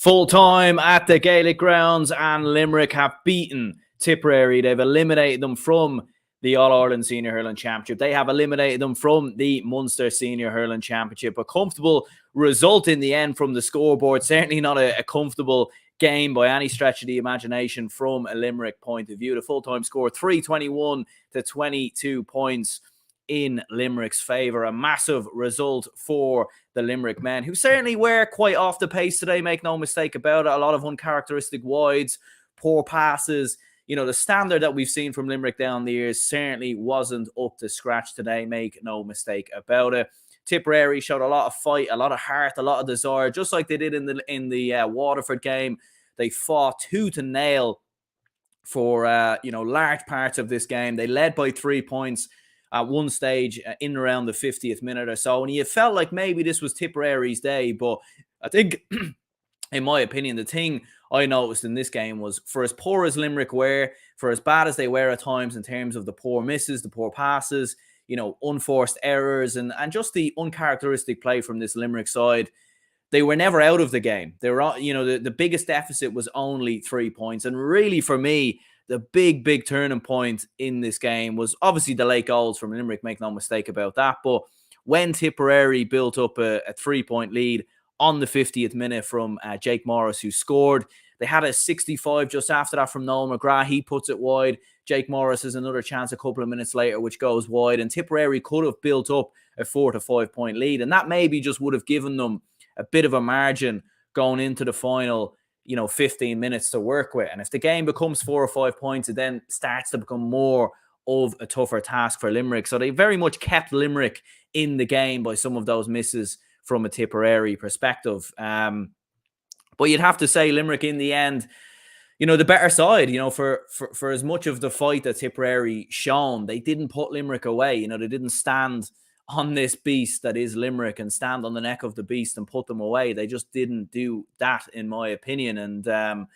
Full time at the Gaelic grounds, and Limerick have beaten Tipperary. They've eliminated them from the All-Ireland Senior Hurling Championship. They have eliminated them from the Munster Senior Hurling Championship. A comfortable result in the end from the scoreboard. Certainly not a comfortable game by any stretch of the imagination from a Limerick point of view. The full-time score, 321 to 22 points in Limerick's favour. A massive result for the Limerick men, who certainly were quite off the pace today, make no mistake about it. A lot of uncharacteristic wides, poor passes. You know, the standard that we've seen from Limerick down the years certainly wasn't up to scratch today, make no mistake about it. Tipperary showed a lot of fight, a lot of heart, a lot of desire, just like they did in the Waterford game. They fought tooth and nail for large parts of this game. They led by 3 points at one stage in around the 50th minute or so, and you felt like maybe this was Tipperary's day. But I think, in my opinion, the thing I noticed in this game was, for as poor as Limerick were, for as bad as they were at times in terms of the poor misses, the poor passes, unforced errors, and just the uncharacteristic play from this Limerick side, they were never out of the game. They were, the biggest deficit was only 3 points. And really, for me, the big turning point in this game was obviously the late goals from Limerick, make no mistake about that. But when Tipperary built up a 3-point lead on the 50th minute from Jake Morris, who scored, they had a 65 just after that from Noel McGrath. He puts it wide. Jake Morris has another chance a couple of minutes later, which goes wide. And Tipperary could have built up a 4 to 5 point lead. And that maybe just would have given them a bit of a margin going into the final 15 minutes to work with. And if the game becomes 4 or 5 points, it then starts to become more of a tougher task for Limerick. So they very much kept Limerick in the game by some of those misses from a Tipperary perspective. But you'd have to say Limerick in the end, the better side, for as much of the fight that Tipperary shown, they didn't put Limerick away. They didn't stand on this beast that is Limerick and stand on the neck of the beast and put them away. They just didn't do that, in my opinion. And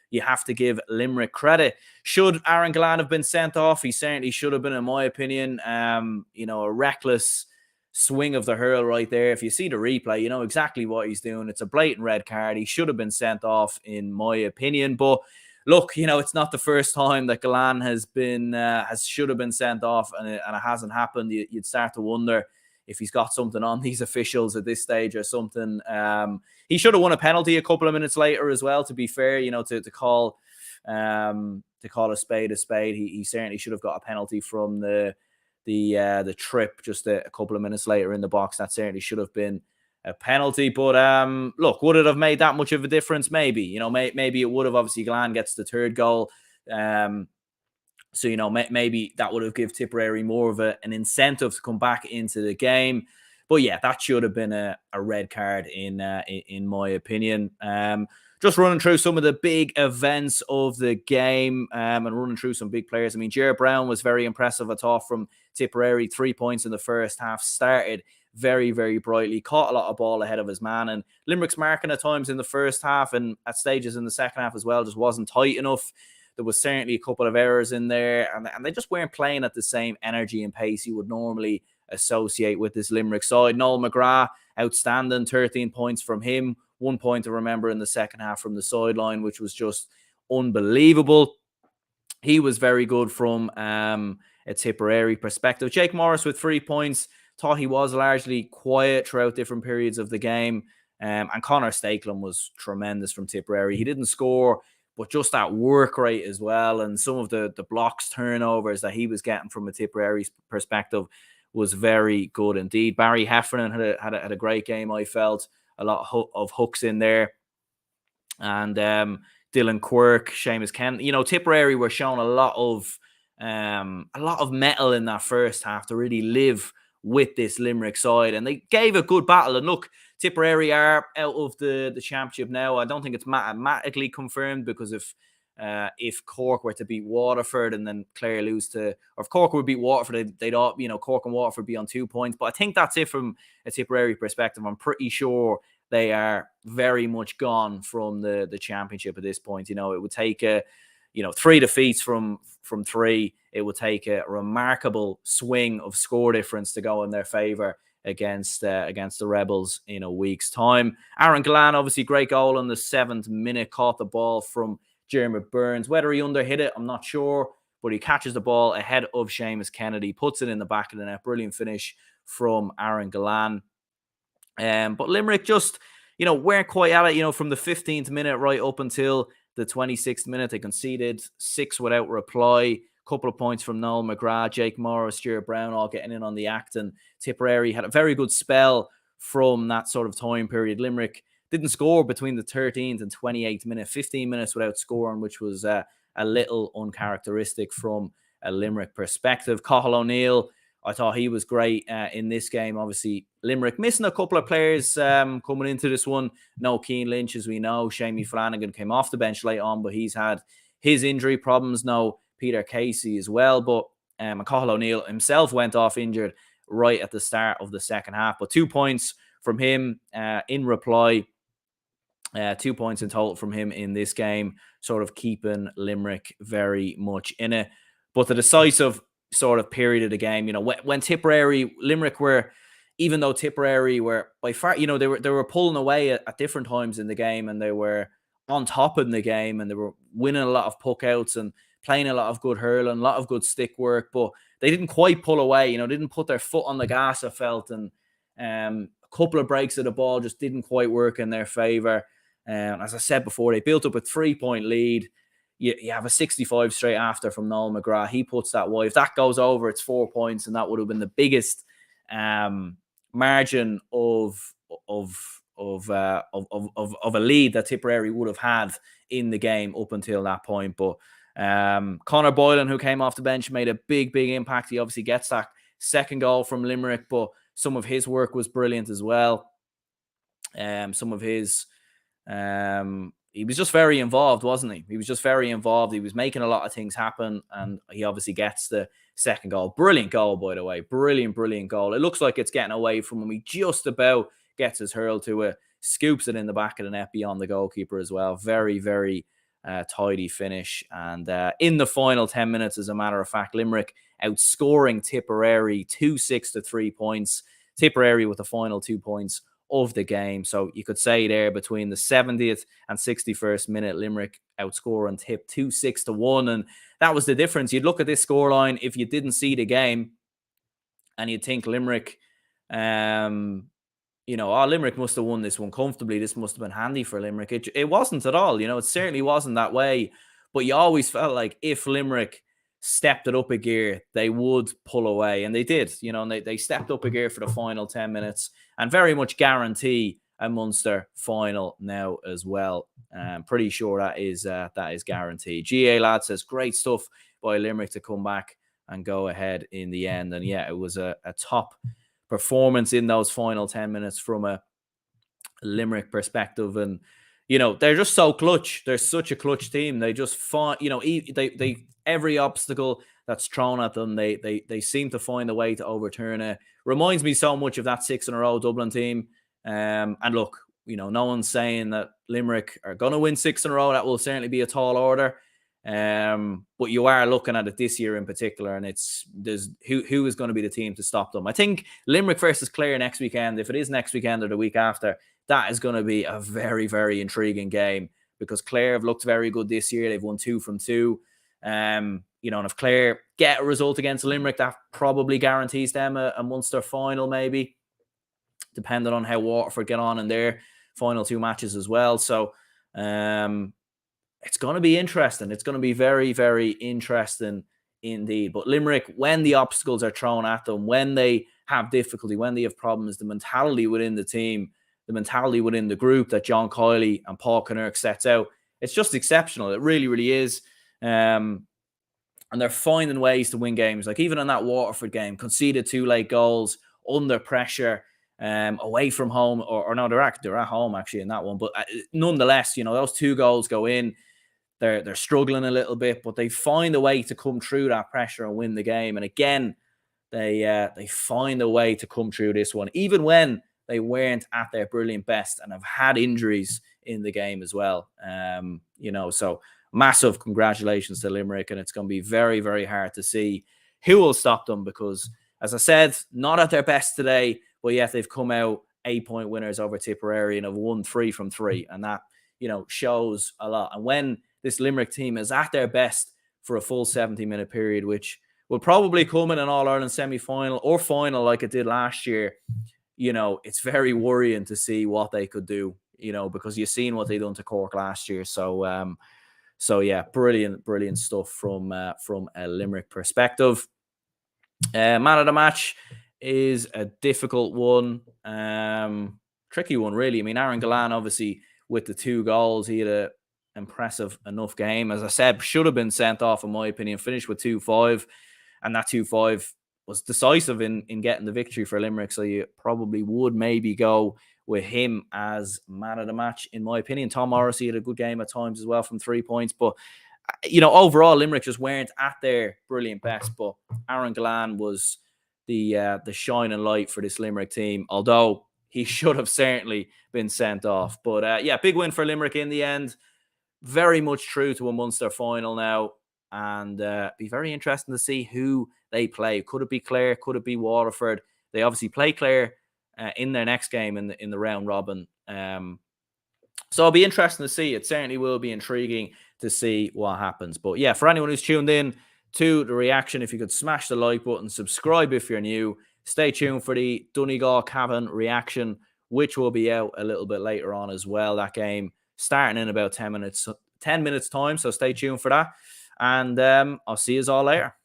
you have to give Limerick credit. Should Aaron Gillane have been sent off? He certainly should have been, in my opinion. A reckless swing of the hurl right there. If you see the replay, you know exactly what he's doing. It's a blatant red card. He should have been sent off, in my opinion. But look, it's not the first time that Gillane should have been sent off, and it hasn't happened. You'd start to wonder if he's got something on these officials at this stage or something. He should have won a penalty a couple of minutes later as well, to be fair, to call a spade a spade. He certainly should have got a penalty from the trip just a couple of minutes later in the box. That certainly should have been a penalty. But look, would it have made that much of a difference? Maybe. Maybe it would have. Obviously, Gillane gets the third goal. So, maybe that would have given Tipperary more of an incentive to come back into the game. But yeah, that should have been a red card in my opinion. Just running through some of the big events of the game and running through some big players. I mean, Jared Brown was very impressive, I thought, from Tipperary. 3 points in the first half. Started very, very brightly. Caught a lot of ball ahead of his man. And Limerick's marking at times in the first half and at stages in the second half as well just wasn't tight enough. There was certainly a couple of errors in there. And they just weren't playing at the same energy and pace you would normally associate with this Limerick side. Noel McGrath, outstanding. 13 points from him. 1 point to remember in the second half from the sideline, which was just unbelievable. He was very good from a Tipperary perspective. Jake Morris with 3 points. Thought he was largely quiet throughout different periods of the game. And Connor Stakelin was tremendous from Tipperary. He didn't score, but just that work rate as well. And some of the blocks, turnovers that he was getting from a Tipperary perspective was very good indeed. Barry Heffernan had a great game, I felt. A lot of hooks in there. And Dylan Quirk, Seamus Kent. Tipperary were showing a lot of mettle in that first half to really live with this Limerick side. And they gave a good battle. And look, Tipperary are out of the championship now. I don't think it's mathematically confirmed, because if Cork were to beat Waterford and then Clare lose to, or if Cork would beat Waterford, they'd all, Cork and Waterford be on 2 points. But I think that's it from a Tipperary perspective. I'm pretty sure they are very much gone from the championship at this point. It would take 3 defeats from 3. It would take a remarkable swing of score difference to go in their favour against the Rebels in a week's time. Aaron Gillan, obviously great goal in the 7th minute, caught the ball from Jeremy Burns. Whether he underhit it, I'm not sure, but he catches the ball ahead of Seamus Kennedy, puts it in the back of the net. Brilliant finish from Aaron Gillan. But Limerick just, weren't quite at it, from the 15th minute right up until the 26th minute. They conceded 6 without reply. Couple of points from Noel McGrath, Jake Morris, Stuart Brown all getting in on the act, and Tipperary had a very good spell from that sort of time period. Limerick didn't score between the 13th and 28th minute, 15 minutes without scoring, which was a little uncharacteristic from a Limerick perspective. Cathal O'Neill, I thought he was great in this game. Obviously, Limerick missing a couple of players coming into this one. No Cian Lynch, as we know. Shamie Flanagan came off the bench late on, but he's had his injury problems. No Peter Casey as well. But Cathal O'Neill himself went off injured right at the start of the second half. But 2 points from him in reply. 2 points in total from him in this game, sort of keeping Limerick very much in it. But the decisive sort of period of the game, when Tipperary, Limerick were, even though Tipperary were by far, they were pulling away at different times in the game, and they were on top in the game, and they were winning a lot of puck outs and playing a lot of good hurling, a lot of good stick work, but they didn't quite pull away, didn't put their foot on the gas, I felt, and a couple of breaks of the ball just didn't quite work in their favour. As I said before, they built up a 3-point lead. You have a 65 straight after from Noel McGrath. He puts that wide. If that goes over, it's 4 points, and that would have been the biggest margin of a lead that Tipperary would have had in the game up until that point. But Conor Boylan, who came off the bench, made a big impact. He obviously gets that second goal from Limerick, but some of his work was brilliant as well. Some of his he was just very involved, wasn't he? He was just very involved. He was making a lot of things happen, and he obviously gets the second goal. Brilliant goal, by the way. Brilliant goal. It looks like it's getting away from him. He just about gets his hurl to it, scoops it in the back of the net beyond the goalkeeper as well. Very tidy finish. And in the final 10 minutes, as a matter of fact, Limerick outscoring Tipperary 2-6 to 3 points. Tipperary with the final 2 points of the game. So you could say there between the 70th and 61st minute, Limerick outscoring Tip 2-6 to 1. And that was the difference. You'd look at this scoreline if you didn't see the game, and you'd think Limerick, Limerick must have won this one comfortably. This must have been handy for Limerick. It wasn't at all. It certainly wasn't that way. But you always felt like if Limerick stepped it up a gear, they would pull away, and they did. And they stepped up a gear for the final 10 minutes and very much guarantee a Munster final now as well. Pretty sure that is guaranteed. GA lad says great stuff by Limerick to come back and go ahead in the end. And yeah, it was a top performance in those final 10 minutes from a Limerick perspective. And they're just so clutch. They're such a clutch team. They just find, they every obstacle that's thrown at them, they seem to find a way to overturn it. Reminds me so much of that 6 in a row Dublin team. And look, no one's saying that Limerick are going to win 6 in a row. That will certainly be a tall order. But you are looking at it this year in particular, and there's who is going to be the team to stop them. I think Limerick versus Clare next weekend, if it is next weekend or the week after, that is going to be a very intriguing game, because Clare have looked very good this year. They've won 2 from 2. And if Clare get a result against Limerick, that probably guarantees them a Munster final, maybe, depending on how Waterford get on in their final 2 matches as well. So it's going to be interesting. It's going to be very interesting indeed. But Limerick, when the obstacles are thrown at them, when they have difficulty, when they have problems, the mentality within the team, the mentality within the group that John Kiley and Paul Kinnerk sets out, it's just exceptional. It really is. And they're finding ways to win games. Like even in that Waterford game, conceded 2 late goals under pressure, away from home, or no, they're at home actually in that one. But nonetheless, those 2 goals go in. They're struggling a little bit, but they find a way to come through that pressure and win the game. And again, they find a way to come through this one, even when they weren't at their brilliant best and have had injuries in the game as well. So massive congratulations to Limerick, and it's going to be very hard to see who will stop them, because, as I said, not at their best today, but yet they've come out 8-point winners over Tipperary and have won 3 from 3. And that, shows a lot. And when this Limerick team is at their best for a full 70-minute period, which will probably come in an All-Ireland semi-final or final like it did last year, it's very worrying to see what they could do, because you've seen what they done to Cork last year. So yeah, brilliant stuff from a Limerick perspective. Man of the match is a difficult one, tricky one, really. I mean, Aaron Gallan, obviously, with the 2 goals, he had a impressive enough game. As I said, should have been sent off, in my opinion. Finished with 2-5, and that 2-5 was decisive in getting the victory for Limerick. So you probably would maybe go with him as man of the match, in my opinion. Tom Morrissey had a good game at times as well from 3 points. But, overall, Limerick just weren't at their brilliant best. But Aaron Gallan was the shining light for this Limerick team, although he should have certainly been sent off. But, yeah, big win for Limerick in the end. Very much true to a Munster final now. And be very interesting to see who they play. Could it be Clare? Could it be Waterford? They obviously play Clare in their next game in the round robin. So it'll be interesting to see. It certainly will be intriguing to see what happens. But yeah, for anyone who's tuned in to the reaction, if you could smash the like button, subscribe if you're new. Stay tuned for the Donegal-Cavan reaction, which will be out a little bit later on as well. That game starting in about 10 minutes time. So stay tuned for that. And I'll see you all later.